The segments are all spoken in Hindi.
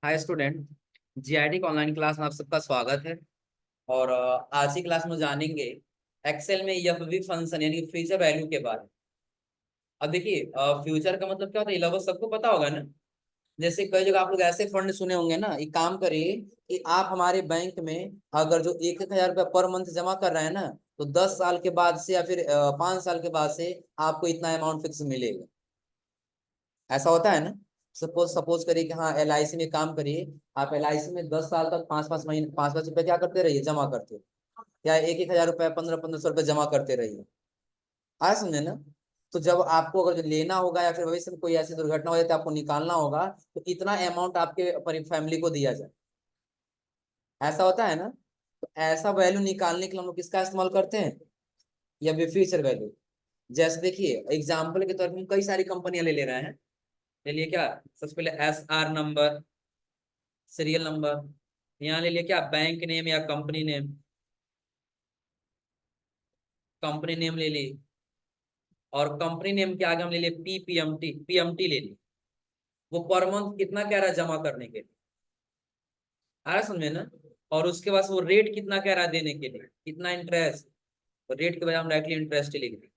हाय स्टूडेंट। जीआईटी ऑनलाइन क्लास में आप सबका स्वागत है। और आज की क्लास में जानेंगे एक्सेल में एफवी फंक्शन यानी फ्यूचर वैल्यू के बारे में। अब देखिए, फ्यूचर का मतलब क्या होता है ये लगभग सबको पता होगा ना। जैसे कई जगह आप लोग ऐसे फंड सुने होंगे ना, एक काम करिए कि आप हमारे बैंक में अगर जो 1,000 रुपया पर मंथ जमा कर रहे हैं ना, तो 10 साल के बाद से या फिर 5 साल के बाद से आपको इतना अमाउंट फिक्स मिलेगा। ऐसा होता है ना। सपोज सपोज करिए कि हाँ LIC में काम करिए। आप LIC में 10 साल तक 5-5 महीने 5-5 रुपए क्या करते रहिए, जमा करते। या 1-1 हजार रुपए 15-15 सौ रुपए जमा करते रहिए। आया समझे ना। तो जब आपको अगर जो लेना होगा या फिर भविष्य में कोई ऐसी दुर्घटना हो जाए तो आपको निकालना होगा, तो इतना अमाउंट आपके फैमिली को दिया जाए। ऐसा होता है ना। तो ऐसा वैल्यू निकालने के लिए हम लोग किसका इस्तेमाल करते हैं, या फ्यूचर वैल्यू। जैसे देखिए एग्जाम्पल के तौर पर हम कई सारी कंपनियां ले ले रहे हैं। ले लिए क्या, सबसे पहले SR नंबर, सीरियल नंबर। यहाँ ले लिया क्या, बैंक नेम या कंपनी नेम। कंपनी नेम ले ली, और कंपनी नेम के आगे हम ले लिए PPMT, PMT ले ली। वो पर मंथ कितना कह रहा है जमा करने के लिए, आ रहा समझे ना। और उसके बाद वो रेट कितना कह रहा है देने के लिए, कितना इंटरेस्ट। तो रेट के बजाय हम डायरेक्टली इंटरेस्ट ही लिख दिए।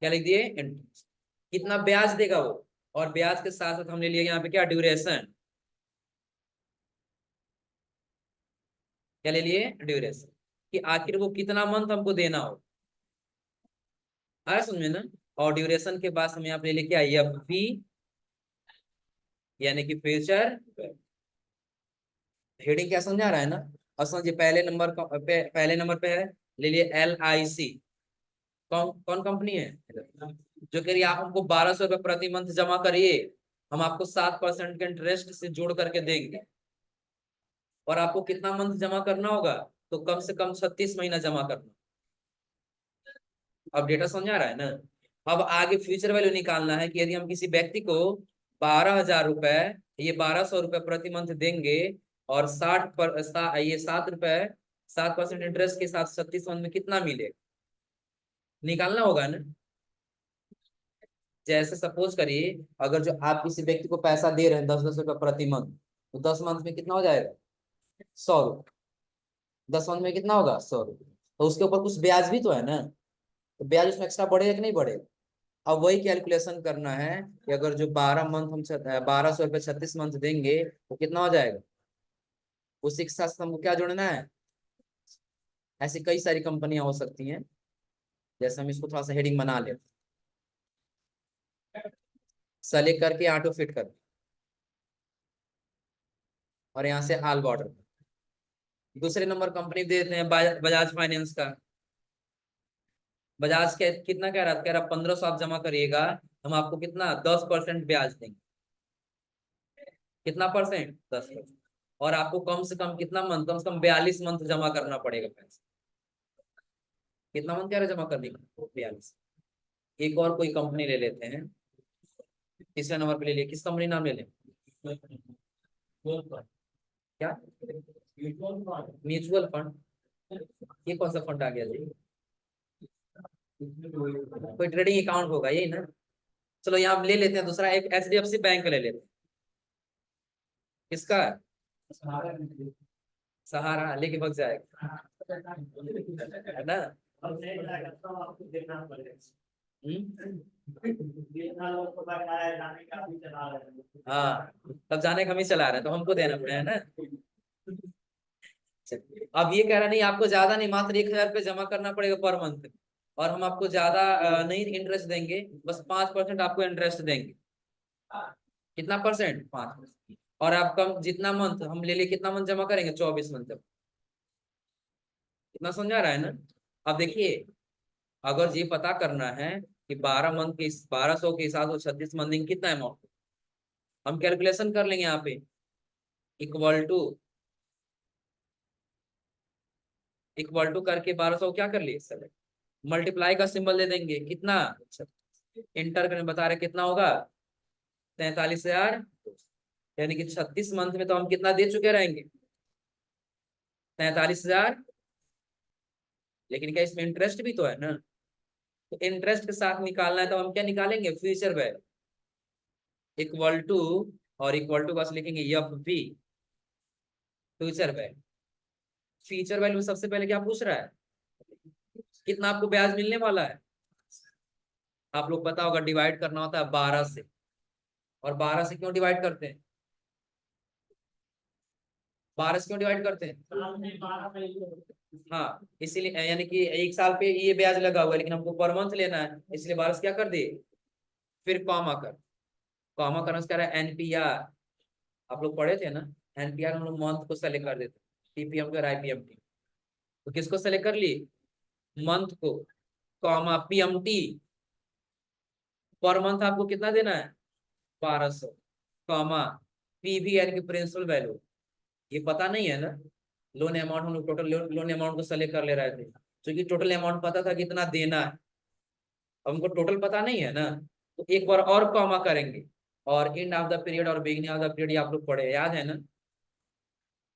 क्या लिख दिए, इंटरेस्ट। कितना ब्याज देगा वो। और ब्याज के साथ साथ हमने लिया यहाँ पे क्या, ड्यूरेशन। क्या ले लिए, ड्यूरेशन। कि आखिर वो कितना मंथ हमको देना हो। आया समझ में ना। और ड्यूरेशन के बाद हमें यहाँ पे ले लिया FV यानी कि फ्यूचर। हेडिंग क्या समझा रहा है ना। और समझिए पहले नंबर पे है, ले लिए LIC। कौन कौन कंपनी है, जो कह रही है आप हमको 1,200 रुपये प्रति मंथ जमा करिए, हम आपको 7% के इंटरेस्ट से जोड़ करके देंगे। और आपको कितना मंथ जमा करना होगा, तो कम से कम 36 महीना जमा करना। अब डेटा समझा रहा है ना। अब आगे फ्यूचर वैल्यू निकालना है कि यदि हम किसी व्यक्ति को 12,000 रुपए, ये 1,200 रुपए प्रति मंथ देंगे, और ये 7 रुपए 7% इंटरेस्ट के साथ 36 मंथ में कितना मिलेगा, निकालना होगा ना। जैसे सपोज करिए, अगर जो आप किसी व्यक्ति को पैसा दे रहे हैं 10-10 रुपए प्रति मंथ, तो 10 मंथ में कितना हो जाएगा, 100 रुपये। 10 मंथ में कितना होगा, 100 रुपये। तो उसके ऊपर कुछ ब्याज भी तो है ना। तो ब्याज उसमें एक्स्ट्रा बढ़ेगा कि नहीं बढ़ेगा। अब वही कैलकुलेशन करना है कि अगर जो 12 मंथ हम 1,200 रुपये 36 मंथ देंगे तो कितना हो जाएगा। उसी के साथ हमको क्या जोड़ना है, ऐसी कई सारी कंपनियां हो सकती हैं। जैसे हम इसको थोड़ा सा हेडिंग बना ले, सेलेक्ट करके ऑटो फिट कर, और यहाँ से आल बॉर्डर। दूसरे नंबर कंपनी देते हैं बजाज फाइनेंस का। बजाज के कितना कह रहा 1,500 आप जमा करिएगा, हम आपको कितना 10% ब्याज देंगे। कितना परसेंट, 10%। और आपको कम से कम कितना मंथ, कम से कम 42 मंथ जमा करना पड़ेगा पैसा। कितना मंथ कह रहे जमा करने का, 42। एक और कोई कंपनी ले लेते हैं, तीसरे नंबर पे ले लिए, किस कंपनी नाम ले लें, क्या, म्यूचुअल फंड। ये कौन सा फंड आ गया जी, कोई ट्रेडिंग अकाउंट होगा यही ना। चलो यहाँ ले लेते हैं दूसरा, एक HDFC बैंक ले लेते हैं। किसका, सहारा लेके भग जाएगा, है ना। हम्म? हाँ, तब जाने का हम ही चला रहे हैं तो हमको देना पड़ेगा ना। अब ये कह रहा नहीं आपको ज्यादा नहीं, मात्र 1,000 रुपये जमा करना पड़ेगा पर मंथ। और हम आपको ज्यादा नहीं इंटरेस्ट देंगे, बस 5% आपको इंटरेस्ट देंगे। कितना परसेंट, 5%। और आप कम जितना मंथ हम ले लिए, कितना मंथ जमा करेंगे, 24 मंथ तक। इतना समझा रहा है ना। अब देखिए, अगर ये पता करना है कि 12 मंथ के 1,200 के हिसाब से 36 मंथ देंगे कितना अमाउंट, हम कैलकुलेशन कर लेंगे यहाँ पे। इक्वल टू, इक्वल टू करके 1,200 क्या कर लिए सर, मल्टीप्लाई का सिंबल दे देंगे कितना, इंटर करने बता रहे कितना होगा, 43,000। यानी कि 36 मंथ में तो हम कितना दे चुके रहेंगे, 43,000। लेकिन क्या इसमें इंटरेस्ट भी तो है ना। तो इंटरेस्ट के साथ निकालना है तो हम क्या निकालेंगे, फ्यूचर वैल्यू। इक्वल टू, और इक्वल टू बस लिखेंगे F V future value. Future value सबसे पहले क्या पूछ रहा है, कितना आपको ब्याज मिलने वाला है। आप लोग पता होगा डिवाइड करना होता है 12 से, और 12 से क्यों डिवाइड करते हैं, 12 से क्यों डिवाइड करते हैं। हाँ इसीलिए, यानी कि एक साल पे ये ब्याज लगा हुआ है लेकिन हमको पर मंथ लेना है, इसलिए 12 से क्या कर दिए, फिर कॉमा कर, कॉमा करने से क्या रहा है एनपीआर। आप लोग पढ़े थे ना, एनपीआर हम लोग मंथ को सेलेक्ट कर देते, टीपीएम और आईपीएमटी। तो किसको सेलेक्ट कर लिए, मंथ को, कॉमा पीएमटी, पर मंथ आपको कितना देना है 1200, कॉमा पीवी यानी कि प्रिंसिपल वैल्यू, ये पता नहीं है ना, लोन अमाउंट हम लोग टोटल लोन अमाउंट को सेलेक्ट कर ले रहे थे, क्योंकि टोटल अमाउंट पता था कितना देना है, अब हमको टोटल पता नहीं है ना, तो एक बार और कॉमा करेंगे, और एंड ऑफ द पीरियड और बिगिनिंग ऑफ द पीरियड आप लोग पढ़े याद है ना,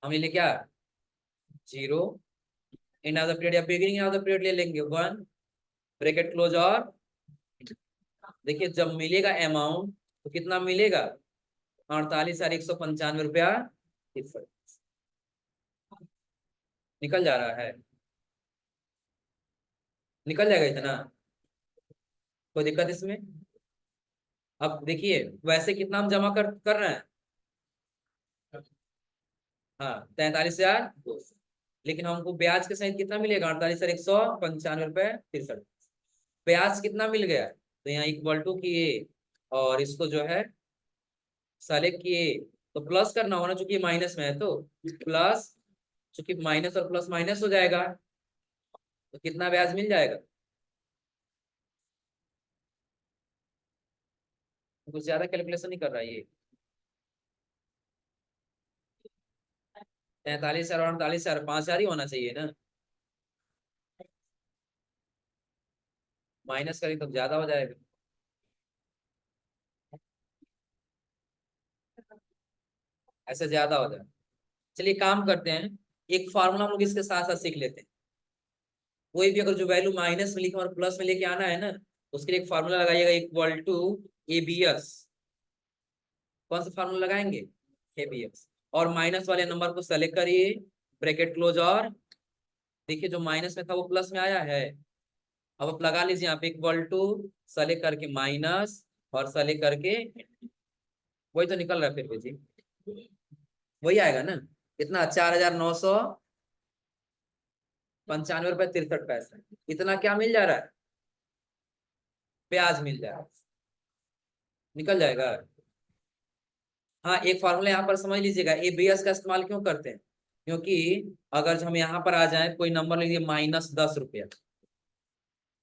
हम ये क्या 0, एंड ऑफ द पीरियड या बिगिनिंग ऑफ द पीरियड ले लेंगे 1, ब्रैकेट क्लोज, और देखिए जब मिलेगा अमाउंट तो कितना मिलेगा 48,195 रुपया, निकल जा रहा है, निकल जाएगा इतना, कोई दिक्कत इसमें। अब देखिए वैसे कितना हम जमा कर रहे हैं, हाँ 43,200, लेकिन हमको ब्याज के सहित कितना मिलेगा 48,195 रुपये 63। ब्याज कितना मिल गया, तो यहाँ इक्वल टू किए, और इसको जो है सेलेक्ट किए, तो प्लस करना होना, चूंकि माइनस में है तो प्लस, चूंकि माइनस और प्लस माइनस हो जाएगा, तो कितना ब्याज मिल जाएगा, कुछ ज्यादा कैलकुलेशन नहीं कर रहा है ये, 43,000 और 48,000, 5,000 ही होना चाहिए ना, माइनस करें तो ज्यादा हो जाएगा, ऐसे ज्यादा हो जाएगा। चलिए काम करते हैं, एक फार्मूला हम लोग इसके साथ साथ सीख लेते हैं, कोई भी अगर जो वैल्यू माइनस में लिखे और प्लस में लेके आना है ना, उसके लिए एक फार्मूला लगाइएगा, इक्वल टू एबीएस। कौन सा फार्मूला लगाएंगे, एबीएस, और माइनस वाले नंबर को सेलेक्ट करिए, ब्रैकेट क्लोज, और देखिए जो माइनस में था वो प्लस में आया है, अब आप लगा लीजिए यहाँ पे इक्वल टू, सेलेक्ट करके माइनस, और सेलेक्ट करके, वही तो निकल रहा है फिर भी जी, वही आएगा ना, कितना 4,995 रुपये 63 पैसे, इतना क्या मिल जा रहा है, ब्याज मिल जा रहा है, निकल जाएगा। हाँ एक फॉर्मूला यहाँ पर समझ लीजिएगा, एबीएस का इस्तेमाल क्यों करते हैं, क्योंकि अगर हम यहाँ पर आ जाए, कोई नंबर ले लीजिए -10 रुपया,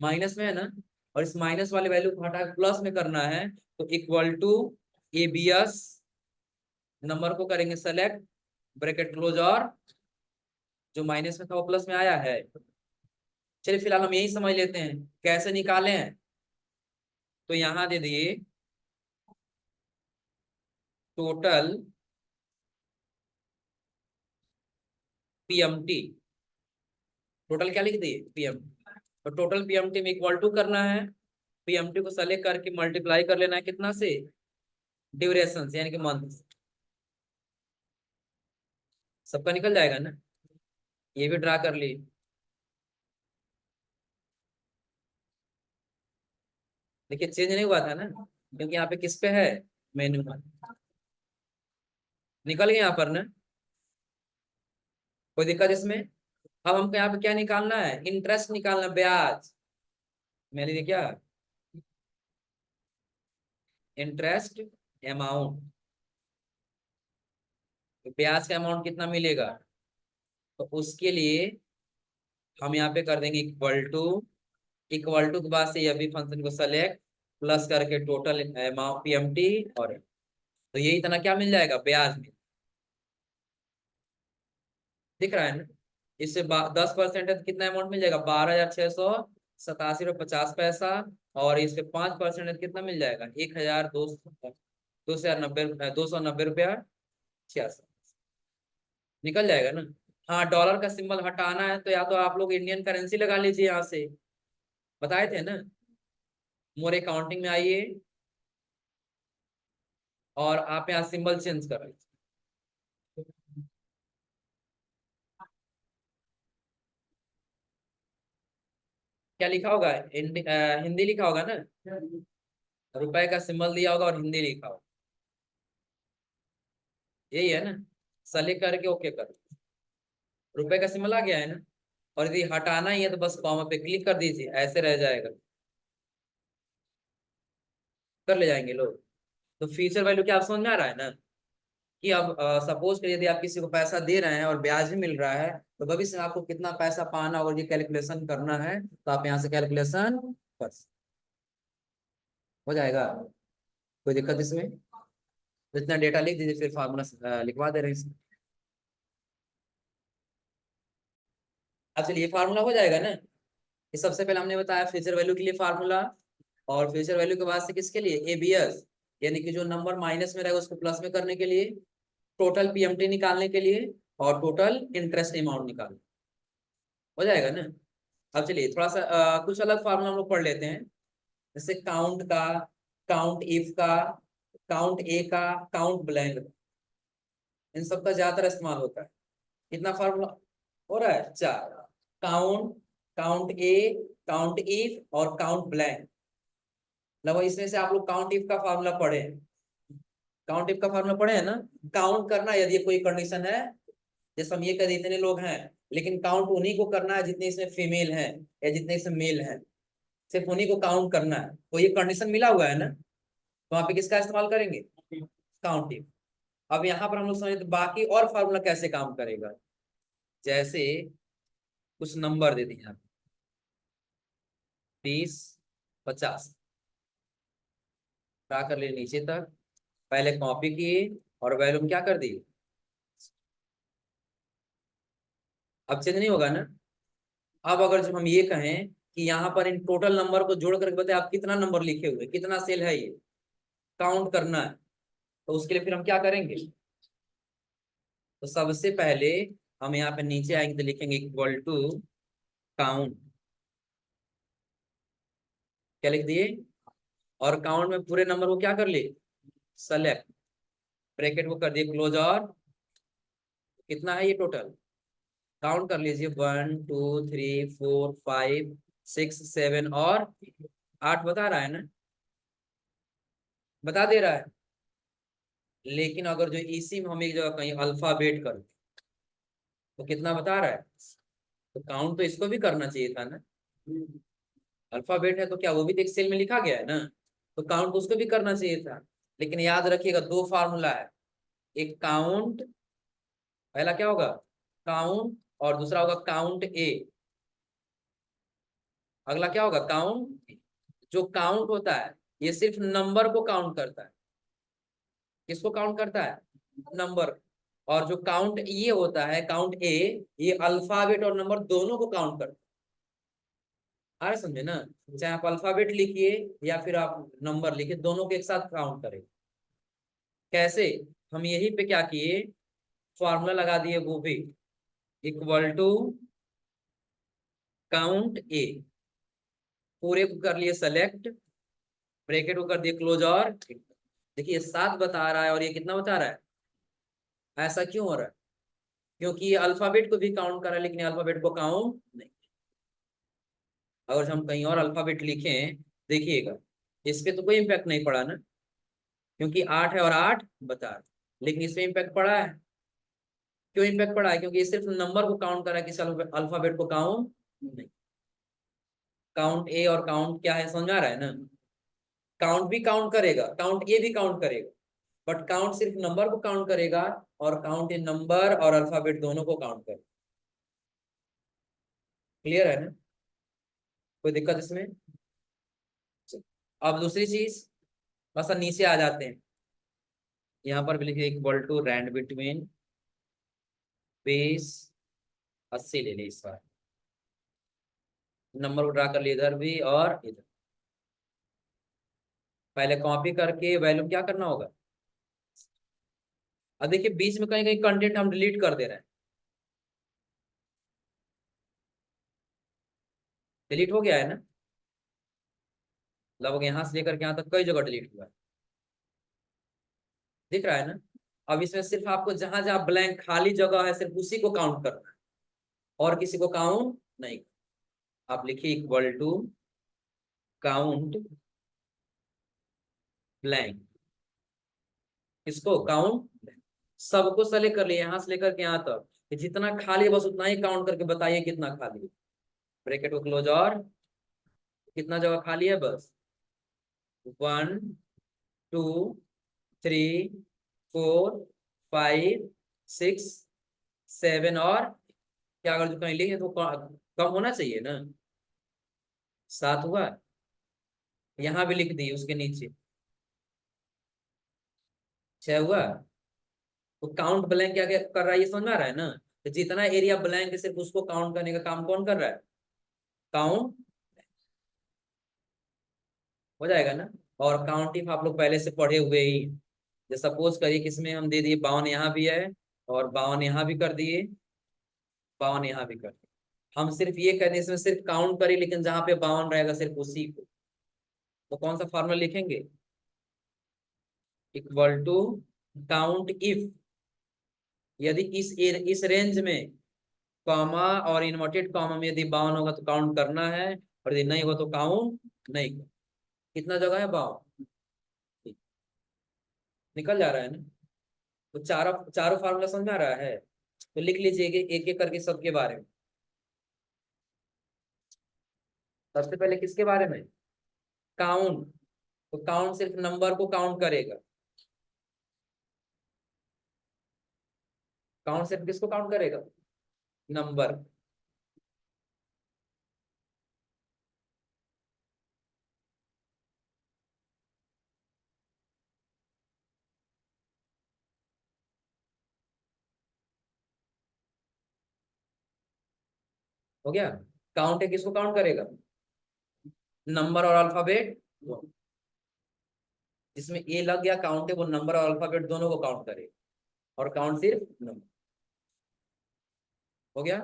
माइनस में है ना, और इस माइनस वाले वैल्यू को हटा प्लस में करना है, तो इक्वल टू एबीएस, नंबर को करेंगे सेलेक्ट, ब्रैकेट क्लोज, और जो माइनस में था वो प्लस में आया है। चलिए फिलहाल हम यही समझ लेते हैं कैसे निकाले हैं, तो यहाँ दे दिए टोटल पीएमटी, टोटल क्या लिख दिए पीएम, तो टोटल पीएमटी में इक्वल टू करना है, पीएमटी को सेलेक्ट करके मल्टीप्लाई कर लेना है कितना से, ड्यूरेशन से यानी कि मंथ से, सबका निकल जाएगा ना, ये भी ड्रा कर ली, देखिए चेंज नहीं हुआ था ना, क्योंकि यहाँ पे किस पे है, मेन्यू में, निकल गया यहाँ पर ना, कोई दिक्कत इसमें। अब हमको यहाँ पे क्या निकालना है, इंटरेस्ट निकालना, ब्याज, मैंने लिखा क्या, इंटरेस्ट अमाउंट, तो ब्याज का अमाउंट कितना मिलेगा, तो उसके लिए हम यहाँ पे कर देंगे इक्वल टू, इक्वल टू के बाद से ये भी फंक्शन को सेलेक्ट, प्लस करके टोटल अमाउंट पीएमटी, और तो ये इतना क्या मिल जाएगा ब्याज में, दिख रहा है ना, इससे 10% है तो कितना अमाउंट मिल जाएगा 12,687 रुपये 50 पैसा, और इसके 5% है तो कितना मिल जाएगा 1,290 रुपया 66, निकल जाएगा ना। हाँ डॉलर का सिंबल हटाना है तो या तो आप लोग इंडियन करेंसी लगा लीजिए, यहाँ से बताए थे ना, मोर अकाउंटिंग में आइए, और आप यहाँ सिंबल चेंज कर रहे क्या लिखा होगा? हिंदी लिखा होगा ना? रुपए का सिंबल दिया होगा और हिंदी लिखा होगा, यही है ना? सेलेक्ट करके ओके कर, रुपए का सिंबल आ गया है ना? और यदि हटाना ही है तो बस कॉमा पे क्लिक कर दीजिए, ऐसे रह जाएगा। कर ले जाएंगे लोग। तो फ्यूचर वैल्यू क्या आप समझ में आ रहा है ना? कि अब सपोज करिए यदि आप किसी को पैसा दे रहे हैं और ब्याज भी मिल रहा है, तो भविष्य में आपको कितना पैसा पाना और ये कैलकुलेशन करना है, तो आप यहाँ से कैलकुलेशन कर हो जाएगा। कोई दिक्कत इसमें? तो इतना डेटा लिख दीजिए, फिर फार्मूला लिखवा दे रहे हैं इसमें। अब चलिए फार्मूला हो जाएगा ना? ये सबसे पहले हमने बताया फ्यूचर वैल्यू के लिए फार्मूला, और फ्यूचर वैल्यू के बाद से किसके लिए? एबीएस, यानी कि जो नंबर माइनस में रहेगा उसको प्लस में करने के लिए, टोटल पीएमटी निकालने के लिए, और टोटल इंटरेस्ट अमाउंट निकालने। हो जाएगा ना? अब चलिए थोड़ा सा कुछ अलग फार्मूला हम लोग पढ़ लेते हैं, जैसे काउंट का, काउंट इफ का, काउंट ए का, काउंट ब्लैंक, इन सब का ज्यादातर इस्तेमाल होता है। कितना फार्मूला हो रहा है? चार। Count, count A, count if और काउंट ब्लैंक। लगभग इसमें से आप लोग काउंट इफ का फार्मूला पढ़े हैं, काउंट इफ का फार्मूला पढ़े हैं ना? काउंट करना यदि कोई कंडीशन है, जैसे हम ये कह इतने लोग हैं, लेकिन काउंट उन्हीं को करना है जितने इसमें फीमेल हैं या जितने इसमें मेल हैं, सिर्फ उन्हीं को काउंट करना है, तो ये कंडीशन मिला हुआ है ना, तो वहां पे किसका इस्तेमाल करेंगे? Count if. अब यहाँ पर हम लोग समझे तो बाकी और फार्मूला कैसे काम करेगा, जैसे कुछ नंबर दे दिए, 20, 50, क्या कर लिए नीचे तक, पहले कॉपी किए और वैल्यूम क्या कर दी, अब चेंज नहीं होगा ना? अब अगर जब हम ये कहें कि यहाँ पर इन टोटल नंबर को जोड़ करके बताए आप कितना नंबर लिखे हुए, कितना सेल है, ये काउंट करना है, तो उसके लिए फिर हम क्या करेंगे? तो सबसे पहले हम यहाँ पे नीचे आएंगे तो लिखेंगे इक्वल टू काउंट, क्या लिख दिए? और काउंट में पूरे नंबर को क्या कर लिए? सेलेक्ट, ब्रैकेट को कर दिए क्लोज, और कितना है ये टोटल, काउंट कर लीजिए, 1 2 3 4 5 6 7 और 8 बता रहा है ना? बता दे रहा है। लेकिन अगर जो इसी में हम एक जगह कहीं अल्फाबेट कर, तो कितना बता रहा है? तो काउंट तो इसको भी करना चाहिए था ना, अल्फाबेट है तो क्या वो भी तो एक सेल में लिखा गया है ना, तो काउंट तो उसको भी करना चाहिए था। लेकिन याद रखिएगा दो फार्मूला है, एक काउंट, पहला क्या होगा? काउंट, और दूसरा होगा काउंट ए, अगला क्या होगा? काउंट। जो काउंट होता है ये सिर्फ नंबर को काउंट करता है, किसको काउंट करता है? नंबर। और जो काउंट ये होता है, काउंट ए, ये अल्फाबेट और नंबर दोनों को काउंट करता है। आ रहा है समझे ना? चाहे आप अल्फाबेट लिखिए या फिर आप नंबर लिखिए, दोनों को एक साथ काउंट करें। कैसे? हम यही पे क्या किए, फॉर्मूला लगा दिए, वो भी इक्वल टू काउंट ए, पूरे को कर लिए सेलेक्ट, ब्रैकेट को कर दिए क्लोज, और देखिए 7 बता रहा है और ये कितना बता रहा है? ऐसा क्यों हो रहा है? क्योंकि ये अल्फाबेट को भी काउंट कर रहा है, लेकिन अल्फाबेट को काउंट नहीं। अगर हम कहीं और अल्फाबेट लिखें, देखिएगा इस पे तो कोई इम्पैक्ट नहीं पड़ा ना, क्योंकि 8 है और 8 बता रहा है। लेकिन इसमें इम्पैक्ट पड़ा है। क्यों इम्पैक्ट पड़ा है? क्योंकि ये सिर्फ नंबर को काउंट कर रहा है, किसी अल्फाबेट को काउंट नहीं। काउंट ए और काउंट क्या है, समझ आ रहा है ना? काउंट भी काउंट करेगा, काउंट ए भी काउंट करेगा, बट काउंट सिर्फ नंबर को काउंट करेगा, और काउंट इन नंबर और अल्फाबेट दोनों को काउंट करेगा। क्लियर है ना? कोई दिक्कत इसमें? अब दूसरी चीज, बस अब नीचे आ जाते हैं, यहाँ पर भी लिखे इक्वल टू रैंड बिटवीन 20, 80 ले ली इस बार, नंबर को ड्रा कर लिया इधर भी और इधर। पहले कॉपी करके वैल्यूम क्या करना होगा? अब देखिए बीच में कहीं कहीं कंटेंट हम डिलीट कर दे रहे हैं, डिलीट हो गया है ना? लगभग यहाँ से लेकर के यहाँ तक कई जगह डिलीट हुआ है। दिख रहा है ना। अब इसमें सिर्फ आपको जहां जहां ब्लैंक खाली जगह है सिर्फ उसी को काउंट करना है, और किसी को काउंट नहीं। आप लिखिए इक्वल टू काउंट ब्लैंक, इसको काउंट, सबको सेलेक्ट कर लिया यहां से लेकर के यहां तक कि जितना खाली है बस उतना ही काउंट करके बताइए कितना खाली है। ब्रैकेट को क्लोज, और कितना जगह खाली है, बस 1 2 3 4 5 6 7, और क्या अगर जो कहीं लिखे तो कम होना चाहिए ना, 7 हुआ। यहाँ भी लिख दिए उसके नीचे 6 हुआ। तो काउंट ब्लैंक क्या क्या कर रहा है ये समझ में आ रहा है ना। तो जितना एरिया ब्लैंक है सिर्फ उसको काउंट करने का काम कौन कर रहा है, काउंट। हो जाएगा ना। और काउंट इफ आप लोग पहले से पढ़े हुए ही, जैसे सपोज करिए कि इसमें हम दे दिए 52 यहाँ भी है, और 52 यहाँ भी कर दिए, 52 यहाँ भी कर दिए। हम सिर्फ ये कहते हैं इसमें सिर्फ काउंट करिए, लेकिन जहां पे 52 रहेगा सिर्फ उसी को, तो कौन सा फॉर्मूला लिखेंगे, इक्वल टू काउंट इफ, यदि इस रेंज में कॉमा और इन्वर्टेड कॉमा में यदि 52 होगा तो काउंट करना है, और यदि नहीं होगा तो काउंट नहीं करना। कितना जगह है 52, निकल जा रहा है ना। तो चारों चारों फार्मूला समझ में आ रहा है। तो लिख लीजिए एक एक करके सबके बारे में। सबसे पहले किसके बारे में, काउंट। तो काउंट सिर्फ नंबर को काउंट करेगा, काउंट सिर्फ किसको काउंट करेगा, नंबर। हो गया। काउंट है किसको काउंट करेगा, नंबर और अल्फाबेट। जिसमें ए लग गया काउंट है वो नंबर और अल्फाबेट दोनों को काउंट करेगा, और काउंट सिर्फ नंबर। हो गया।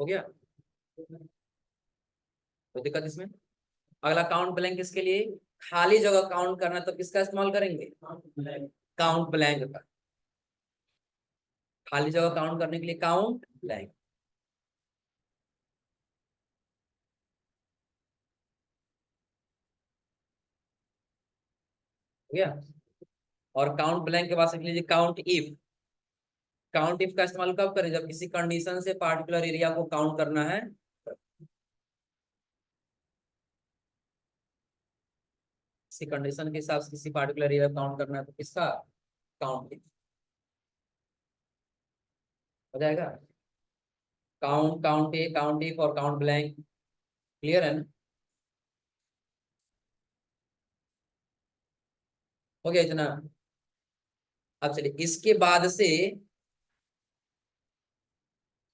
हो गया। तो दिक्कत इसमें। अगला काउंट ब्लैंक किसके लिए, खाली जगह काउंट करना, तो किसका इस्तेमाल करेंगे, काउंट ब्लैंक का। खाली जगह काउंट करने के लिए काउंट ब्लैंक। हो गया। और काउंट ब्लैंक के बाद लिख लीजिए काउंट इफ। काउंट इफ का इस्तेमाल कब करें, जब किसी कंडीशन से पार्टिकुलर एरिया को काउंट करना है। किसी कंडीशन के हिसाब से किसी पार्टिकुलर एरिया काउंट करना है तो किसका, काउंट इफ। हो जाएगा। Count, count A, count if और काउंट ब्लैंक, क्लियर है ना। हो गया इतना। अब चलिए इसके बाद से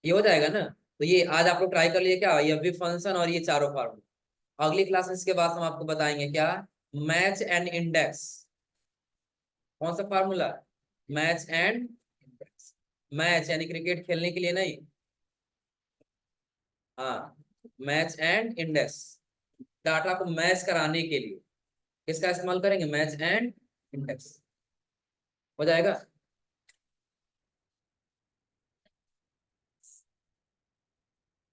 ये हो जाएगा ना। तो ये आज आप लोग ट्राई कर लिए क्या, ये भी फंक्शन और ये चारों फार्मूला। अगली क्लास में इसके बाद हम आपको बताएंगे क्या, मैच एंड इंडेक्स। कौन सा formula, match and index. Match यानी क्रिकेट खेलने के लिए नहीं, हाँ, मैच एंड इंडेक्स, डाटा को मैच कराने के लिए किसका इस्तेमाल करेंगे, मैच एंड इंडेक्स। हो जाएगा।